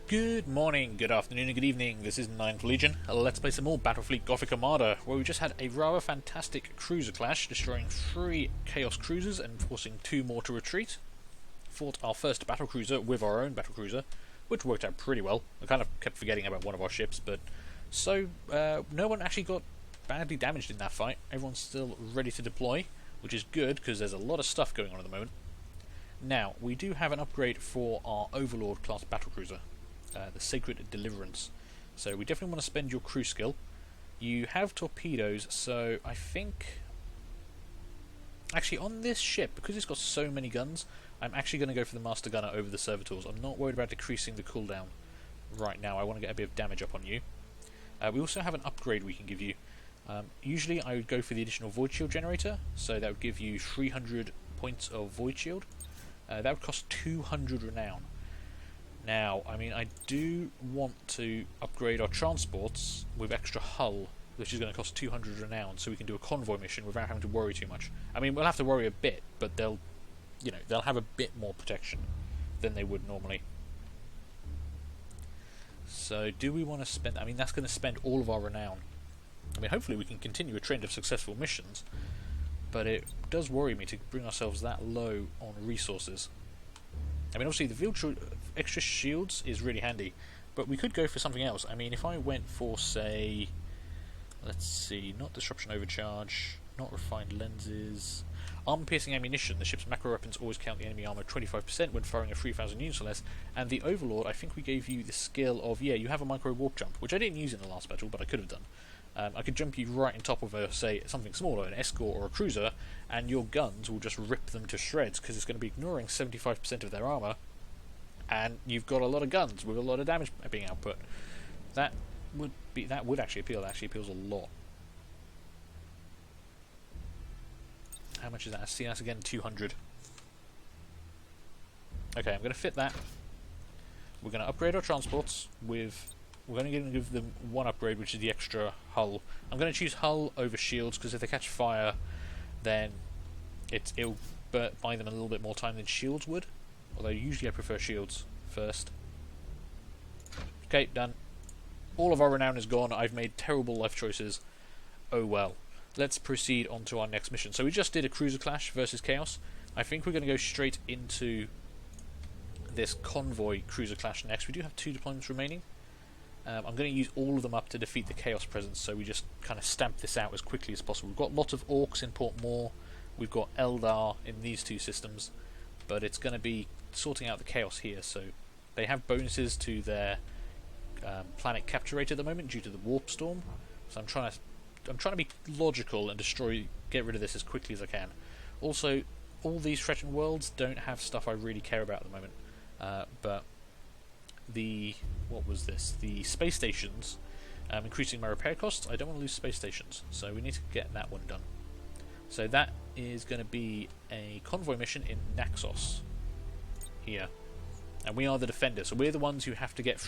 Good morning, good afternoon, and good evening. This is Ninth Legion. Let's play some more Battlefleet Gothic Armada, where we just had a rather fantastic cruiser clash, destroying 3 Chaos cruisers and forcing 2 more to retreat. Fought our first battle cruiser with our own battle cruiser, which worked out pretty well. I kind of kept forgetting about one of our ships, but no one actually got badly damaged in that fight. Everyone's still ready to deploy, which is good because there's a lot of stuff going on at the moment. Now, we do have an upgrade for our Overlord class battle cruiser. The Sacred Deliverance. So we definitely want to spend your crew skill. You have torpedoes, so I think... Actually, on this ship, because it's got so many guns, I'm actually going to go for the Master Gunner over the Servitors. I'm not worried about decreasing the cooldown right now. I want to get a bit of damage up on you. We also have an upgrade we can give you. Usually I would go for the additional Void Shield generator, so that would give you 300 points of Void Shield. That would cost 200 renown. Now, I mean, I do want to upgrade our transports with extra hull, which is going to cost 200 renown, so we can do a convoy mission without having to worry too much. I mean, we'll have to worry a bit, but they'll have a bit more protection than they would normally. So, do we want to spend... I mean, that's going to spend all of our renown. I mean, hopefully we can continue a trend of successful missions, but it does worry me to bring ourselves that low on resources. I mean, obviously the extra shields is really handy, but we could go for something else. I mean, if I went for, say, let's see, not disruption overcharge, not refined lenses, armor-piercing ammunition. The ship's macro weapons always count the enemy armor 25% when firing at 3,000 units or less. And the Overlord, I think we gave you the skill of, yeah, you have a micro warp jump, which I didn't use in the last battle, but I could have done. I could jump you right on top of say, something smaller, an escort or a cruiser, and your guns will just rip them to shreds, because it's going to be ignoring 75% of their armour, and you've got a lot of guns with a lot of damage being output. That would actually appeal. That actually appeals a lot. How much is that? See, that's again 200. Okay, I'm going to fit that. We're going to upgrade our transports with... We're going to give them one upgrade, which is the extra hull. I'm going to choose hull over shields, because if they catch fire, then it'll buy them a little bit more time than shields would. Although usually I prefer shields first. Okay, done. All of our renown is gone. I've made terrible life choices. Oh well. Let's proceed on to our next mission. So we just did a cruiser clash versus Chaos. I think we're going to go straight into this convoy cruiser clash next. We do have 2 deployments remaining. I'm going to use all of them up to defeat the Chaos presence, so we just kind of stamp this out as quickly as possible. We've got lots of Orcs in Port Moore, we've got Eldar in these 2 systems, but it's going to be sorting out the Chaos here. So they have bonuses to their planet capture rate at the moment due to the warp storm. So I'm trying to be logical and get rid of this as quickly as I can. Also, all these threatened worlds don't have stuff I really care about at the moment, but the space stations, increasing my repair costs. I don't want to lose space stations, so we need to get that one done. So that is going to be a convoy mission in Naxos here, and we are the defenders, so we're the ones who have to get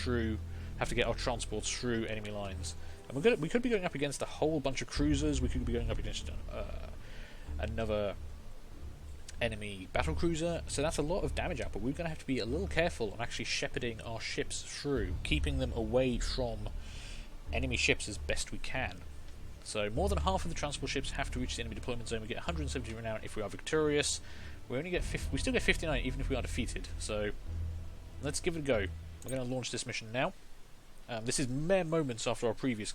our transports through enemy lines. And we could be going up against a whole bunch of cruisers. We could be going up against another enemy battle cruiser, so that's a lot of damage output. We're going to have to be a little careful on actually shepherding our ships through, keeping them away from enemy ships as best we can. So more than half of the transport ships have to reach the enemy deployment zone. We get 170 renown if we are victorious. We still get 59 even if we are defeated. So let's give it a go. We're going to launch this mission now. This is mere moments after our previous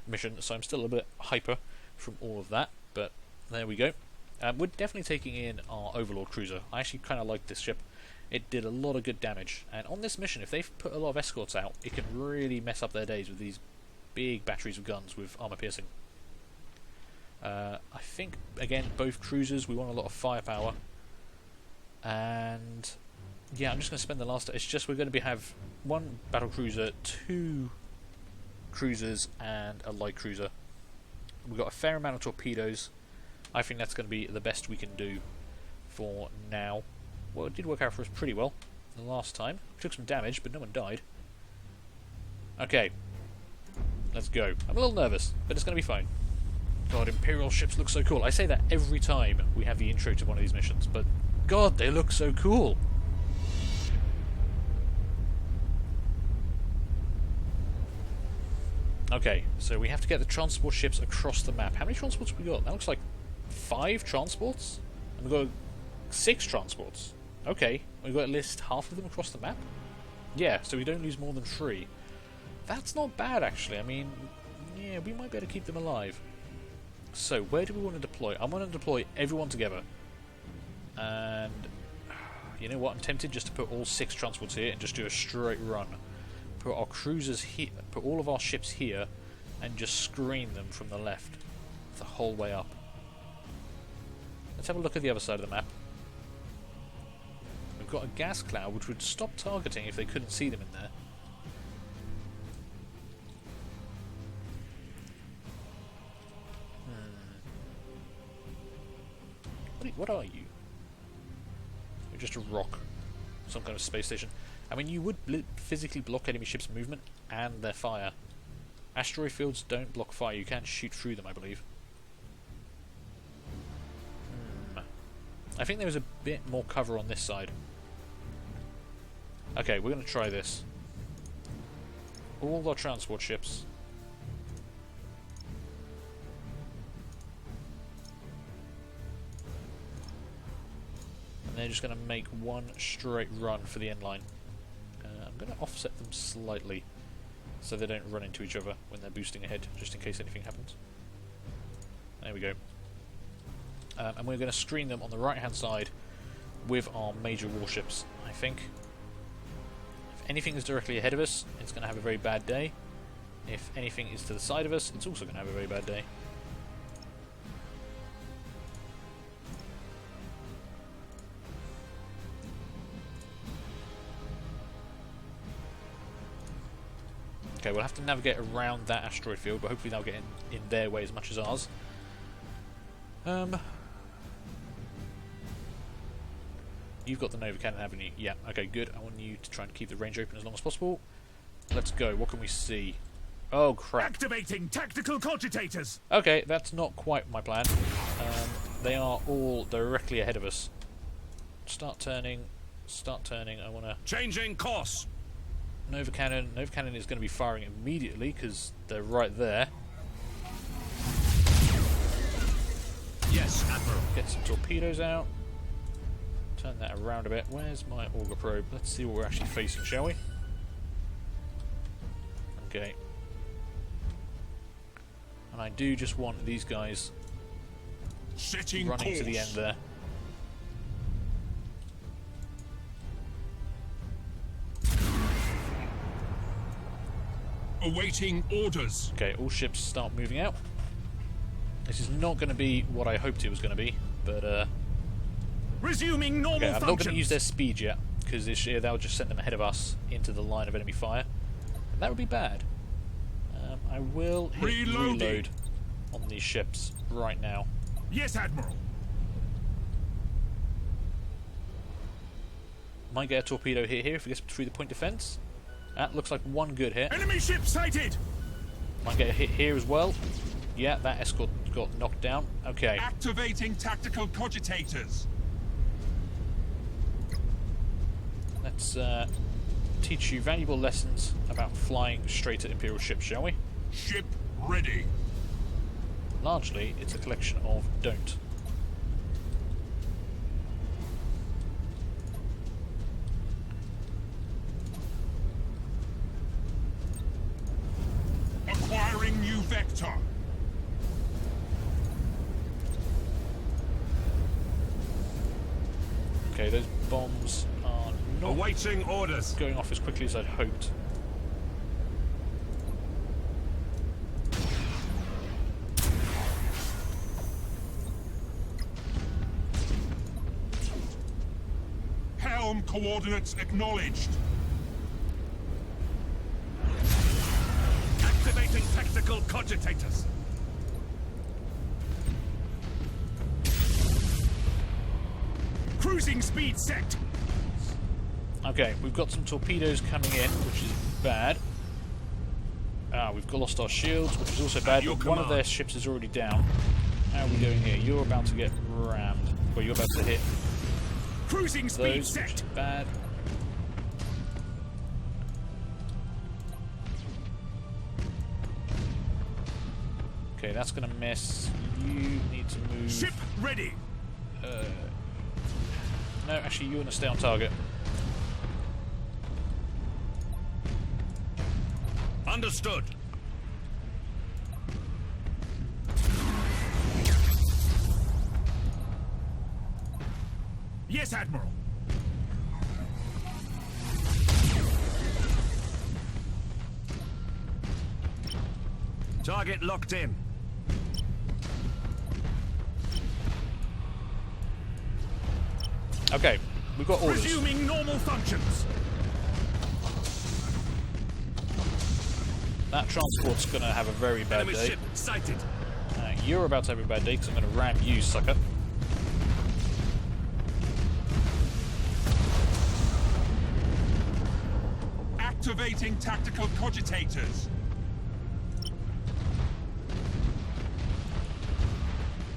mission, so I'm still a bit hyper from all of that, but there we go. We're definitely taking in our Overlord cruiser. I actually kind of like this ship. It did a lot of good damage, and on this mission, if they've put a lot of escorts out, it can really mess up their days with these big batteries of guns with armor piercing. I think, again, both cruisers, we want a lot of firepower, and yeah, I'm just going to spend the last... It's just we're going to have 1 battle cruiser, 2 cruisers, and a light cruiser. We've got a fair amount of torpedoes. I think that's going to be the best we can do for now. Well, it did work out for us pretty well the last time. We took some damage, but no one died. Okay, let's go. I'm a little nervous, but it's going to be fine. God, Imperial ships look so cool. I say that every time we have the intro to one of these missions, but God, they look so cool. Okay, so we have to get the transport ships across the map. How many transports have we got? That looks like 5 transports? And we've got 6 transports. Okay, we've got at least half of them across the map? Yeah, so we don't lose more than 3. That's not bad, actually. I mean, yeah, we might be able to keep them alive. So, where do we want to deploy? I want to deploy everyone together. And, you know what, I'm tempted just to put all 6 transports here and just do a straight run. Put our cruisers here, put all of our ships here, and just screen them from the left the whole way up. Let's have a look at the other side of the map. We've got a gas cloud which would stop targeting if they couldn't see them in there. What are you? You're just a rock. Some kind of space station. I mean, you would physically block enemy ships' movement and their fire. Asteroid fields don't block fire. You can shoot through them, I believe. I think there was a bit more cover on this side. Okay, we're going to try this. All our transport ships. And they're just going to make one straight run for the end line. I'm going to offset them slightly so they don't run into each other when they're boosting ahead, just in case anything happens. There we go. And we're going to screen them on the right hand side with our major warships, I think. If anything is directly ahead of us, it's going to have a very bad day. If anything is to the side of us, it's also going to have a very bad day. Okay, we'll have to navigate around that asteroid field, but hopefully they'll get in their way as much as ours. You've got the Nova Cannon, haven't you? Yeah, okay, good. I want you to try and keep the range open as long as possible. Let's go. What can we see? Oh, crap. Activating tactical cogitators! Okay, that's not quite my plan. They are all directly ahead of us. Start turning. Start turning. I want to... Changing course! Nova Cannon. Nova Cannon is going to be firing immediately because they're right there. Yes, Admiral. Get some torpedoes out. Turn that around a bit. Where's my auger probe? Let's see what we're actually facing, shall we? Okay. And I do just want these guys setting running course to the end there. Awaiting orders. Okay, all ships start moving out. This is not going to be what I hoped it was going to be, but resuming normal okay, I'm functions. not going to use their speed yet, because that'll just send them ahead of us into the line of enemy fire. And that would be bad. I will hit reload on these ships right now. Yes, Admiral. Might get a torpedo hit here if we get through the point defense. That looks like one good hit. Enemy ship sighted! Might get a hit here as well. Yeah, that escort got knocked down. Okay. Activating tactical cogitators. Let's teach you valuable lessons about flying straight at Imperial ships, shall we? Ship ready. Largely, it's a collection of don't. Acquiring new vector. Okay, those bombs are not awaiting orders. Going off as quickly as I'd hoped. Helm coordinates acknowledged. Activating tactical cogitators. Cruising speed set. Okay, we've got some torpedoes coming in, which is bad. We've lost our shields, which is also bad, but one of their ships is already down. How are we going here? You're about to get rammed. Well, you're about to hit cruising speed those, set. Which is bad. Okay, that's gonna miss. You need to move. Ship ready. No, actually, you want to stay on target. Understood. Yes, Admiral. Target locked in. Okay, we've got orders. Resuming normal functions. That transport's gonna have a very bad Enemy day. ship sighted. You're about to have a bad day because I'm gonna ram you, sucker. Activating tactical cogitators.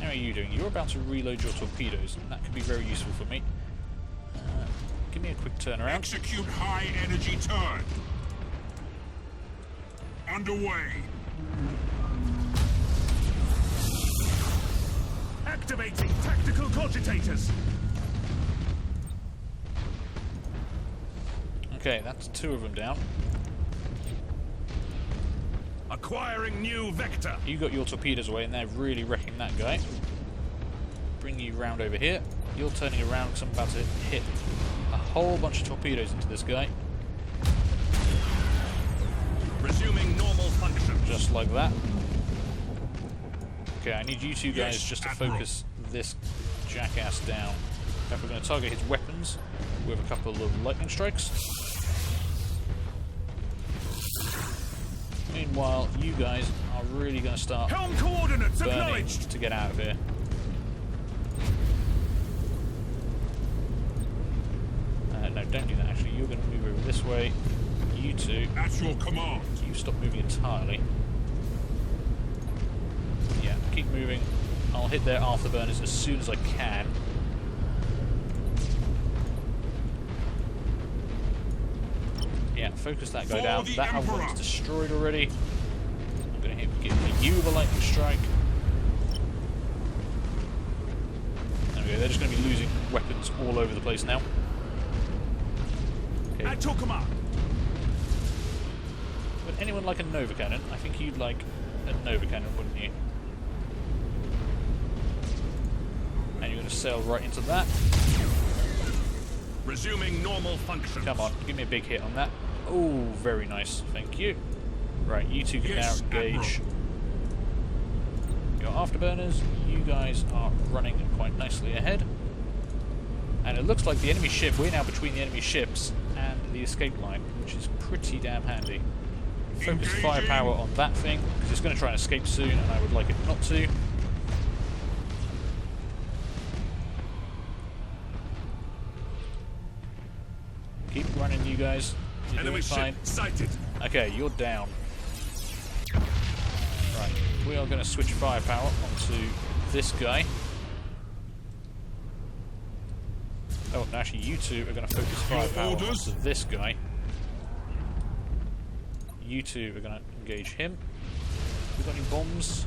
How are you doing? You're about to reload your torpedoes, and that could be very useful for me. Give me a quick turnaround. Execute high energy turn. Underway. Activating tactical cogitators. Okay, that's 2 of them down. Acquiring new vector. You got your torpedoes away, and they're really wrecking that guy. Bring you round over here. You're turning around because I'm about to hit a whole bunch of torpedoes into this guy. Resuming normal function. Just like that. Okay, I need you two guys Yes, just to Admiral. focus this jackass down. Now we're going to target his weapons with a couple of lightning strikes. Meanwhile, you guys are really going to start Helm coordinates burning acknowledged. to get out of here. No, don't do that actually. You're going to move over this way. You two, At your command. you stop moving entirely. Yeah, keep moving. I'll hit their afterburners as soon as I can. Yeah, focus that guy For down. the That other Emperor. one's destroyed already. I'm going to give you a lightning strike. There we go. They're just going to be losing weapons all over the place now. Okay. At your command. Would anyone like a Nova Cannon? I think you'd like a Nova Cannon, wouldn't you? And you're going to sail right into that. Resuming normal function. Come on, give me a big hit on that. Oh, very nice. Thank you. Right, you two can Yes, now engage your afterburners. You guys are running quite nicely ahead. And it looks like the enemy ship, we're now between the enemy ships and the escape line, which is pretty damn handy. Focus Engaging. firepower on that thing, because it's going to try and escape soon, and I would like it not to. Keep running, you guys. You're Enemy doing fine. ship sighted. Okay, you're down. Right, we are going to switch firepower onto this guy. Oh, no, actually, you two are going to focus firepower orders? onto this guy. You two are going to engage him. You got any bombs?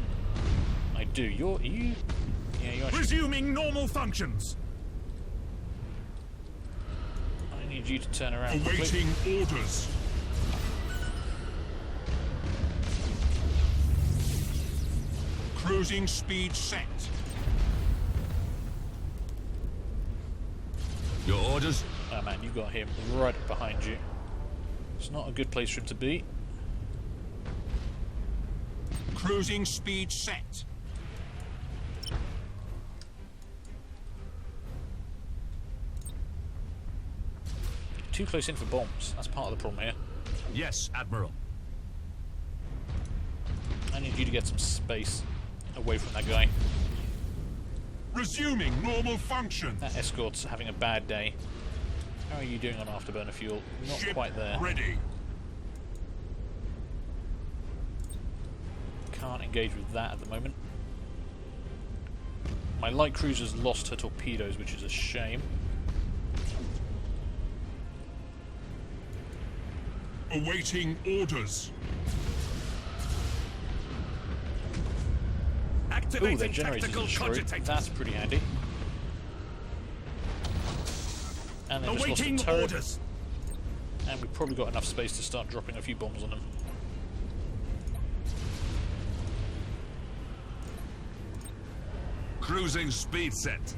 I do. Are you? Yeah, you actually. Resuming normal functions. I need you to turn around quickly. Awaiting orders. Cruising speed set. Your orders? Oh man, you got him right behind you. It's not a good place for him to be. Cruising speed set. Too close in for bombs. That's part of the problem here. Yes, Admiral. I need you to get some space away from that guy. Resuming normal function. That escort's having a bad day. How are you doing on afterburner fuel? Not Ship quite there. ready. Can't engage with that at the moment. My light cruiser's lost her torpedoes, which is a shame. Awaiting orders. Ooh, their generators are destroyed. That's pretty handy. And they just lost a turret. Orders. And we've probably got enough space to start dropping a few bombs on them. Cruising speed set.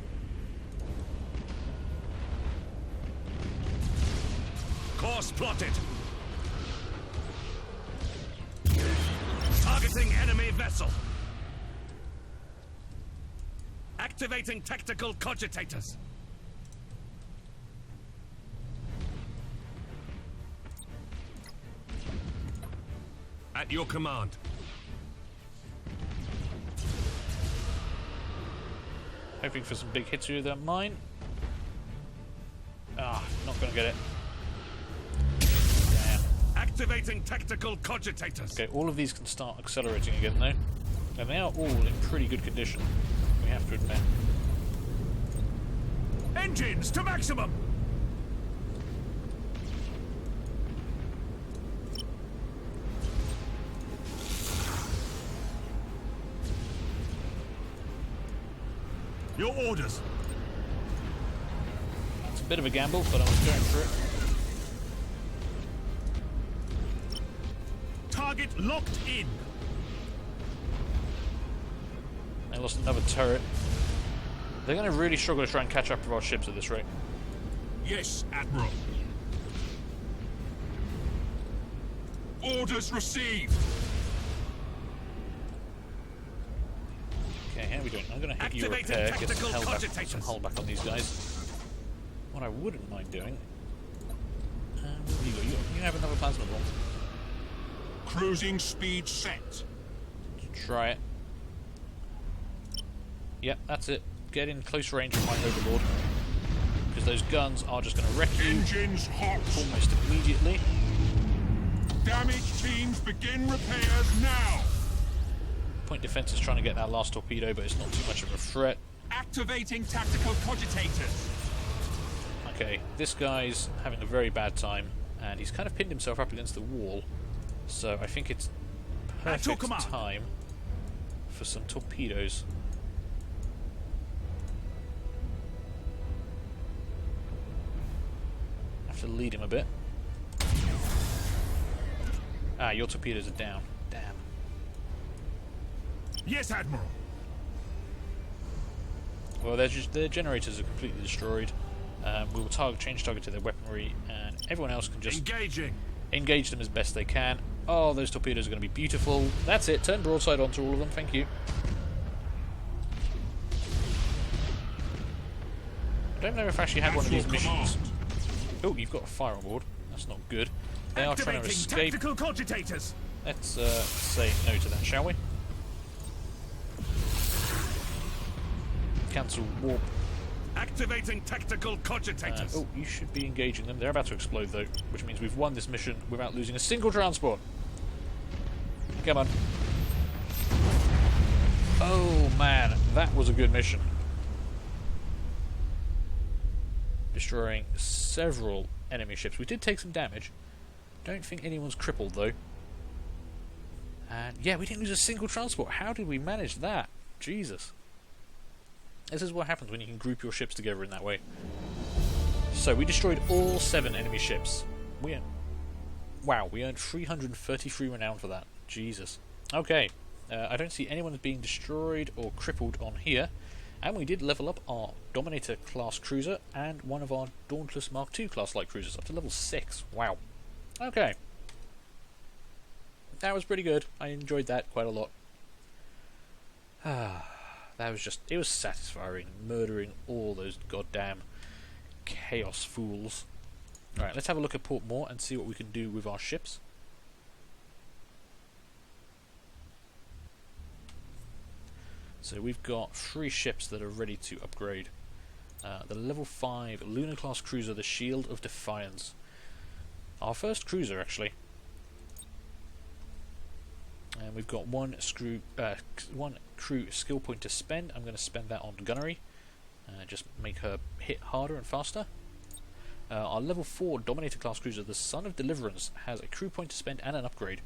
Course plotted. Targeting enemy vessel. Activating tactical cogitators. At your command. Hoping for some big hits with that mine. Ah, not going to get it. Damn. Activating tactical cogitators. Okay, all of these can start accelerating again though. And they are all in pretty good condition, we have to admit. Engines to maximum. Your orders. It's a bit of a gamble, but I was going for it. Target locked in. They lost another turret. They're going to really struggle to try and catch up with our ships at this rate. Yes, Admiral. Orders received. Okay, how are we doing? I'm going to hit you repair, get some hull back on these guys. What I wouldn't mind doing... what have you got? You have another plasma bomb. Cruising speed set. Let's try it. Yep, that's it. Get in close range of my overlord. Because those guns are just going to wreck you Engines hot. almost immediately. Damage teams begin repairs now. Point defense is trying to get that last torpedo, but it's not too much of a threat. Activating tactical cogitators. Okay, this guy's having a very bad time, and he's kind of pinned himself up against the wall. So I think it's perfect time for some torpedoes. Have to lead him a bit. Ah, your torpedoes are down. Damn. Yes, Admiral. Well, their generators are completely destroyed. We will change target to their weaponry, and everyone else can just engage them as best they can. Oh, those torpedoes are going to be beautiful. That's it. Turn broadside onto all of them. Thank you. I don't know if I actually had one of these missions. Oh, you've got a fire on board. That's not good. They are trying to escape. Tactical cogitators. Let's say no to that, shall we? Cancel warp. Activating tactical cogitators. Oh, you should be engaging them. They're about to explode, though, which means we've won this mission without losing a single transport. Come on. Oh, man. That was a good mission. Destroying several enemy ships. We did take some damage. Don't think anyone's crippled, though. And, yeah, we didn't lose a single transport. How did we manage that? Jesus. This is what happens when you can group your ships together in that way. So, we destroyed all 7 enemy ships. Wow, we earned 333 renown for that. Jesus. Okay, I don't see anyone as being destroyed or crippled on here. And we did level up our Dominator class cruiser and one of our Dauntless Mark II class light cruisers up to level 6. Wow. Okay. That was pretty good. I enjoyed that quite a lot. That was just... it was satisfying, murdering all those goddamn chaos fools. Alright, let's have a look at Port Moore and see what we can do with our ships. So we've got 3 ships that are ready to upgrade. The level 5 Lunar class cruiser, the Shield of Defiance. Our first cruiser, actually. And we've got one crew skill point to spend. I'm going to spend that on gunnery. Just make her hit harder and faster. Our level 4 Dominator class cruiser, the Son of Deliverance, has a crew point to spend and an upgrade.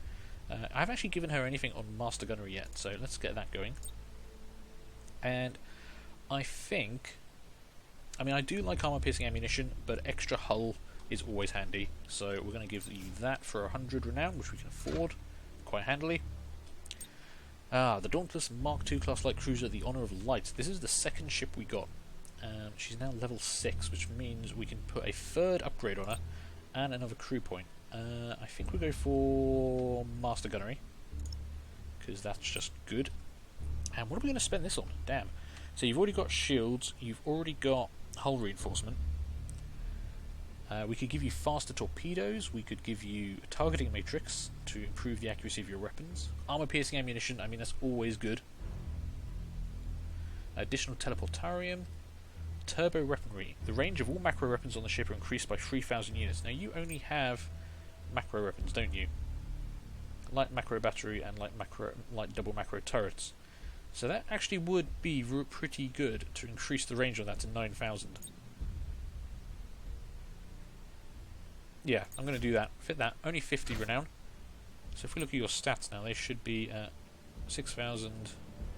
I haven't actually given her anything on Master Gunnery yet, so let's get that going. And I think... I mean, I do like armor-piercing ammunition, but extra hull is always handy. So we're going to give you that for 100 renown, which we can afford quite handily. The Dauntless Mark II class light cruiser, the Honor of Light. This is the second ship we got. She's now level 6, which means we can put a third upgrade on her and another crew point. I think we'll go for Master Gunnery, because that's just good. And what are we going to spend this on? Damn. So you've already got shields, you've already got hull reinforcement. We could give you faster torpedoes, we could give you a targeting matrix to improve the accuracy of your weapons. Armor-piercing ammunition, I mean, that's always good. Additional teleportarium. Turbo weaponry. The range of all macro weapons on the ship are increased by 3,000 units. Now, you only have macro weapons, don't you? Light macro battery and light double macro turrets. So that actually would be pretty good to increase the range on that to 9,000. Yeah, I'm going to do that. Fit that. Only 50 renown. So if we look at your stats now, they should be at 6,000.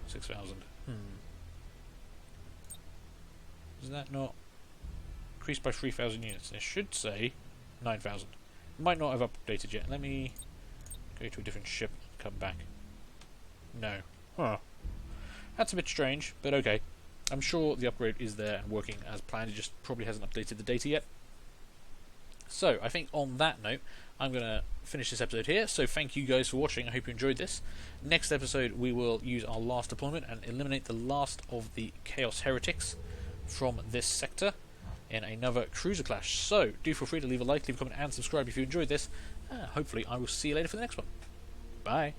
6,000. Is that not increased by 3,000 units? It should say 9,000. Might not have updated yet. Let me go to a different ship and come back. No. Huh. That's a bit strange, but okay. I'm sure the upgrade is there and working as planned. It just probably hasn't updated the data yet. So, I think on that note, I'm going to finish this episode here. So, thank you guys for watching. I hope you enjoyed this. Next episode, we will use our last deployment and eliminate the last of the Chaos Heretics from this sector in another cruiser clash. So, do feel free to leave a like, leave a comment, and subscribe if you enjoyed this. Hopefully, I will see you later for the next one. Bye.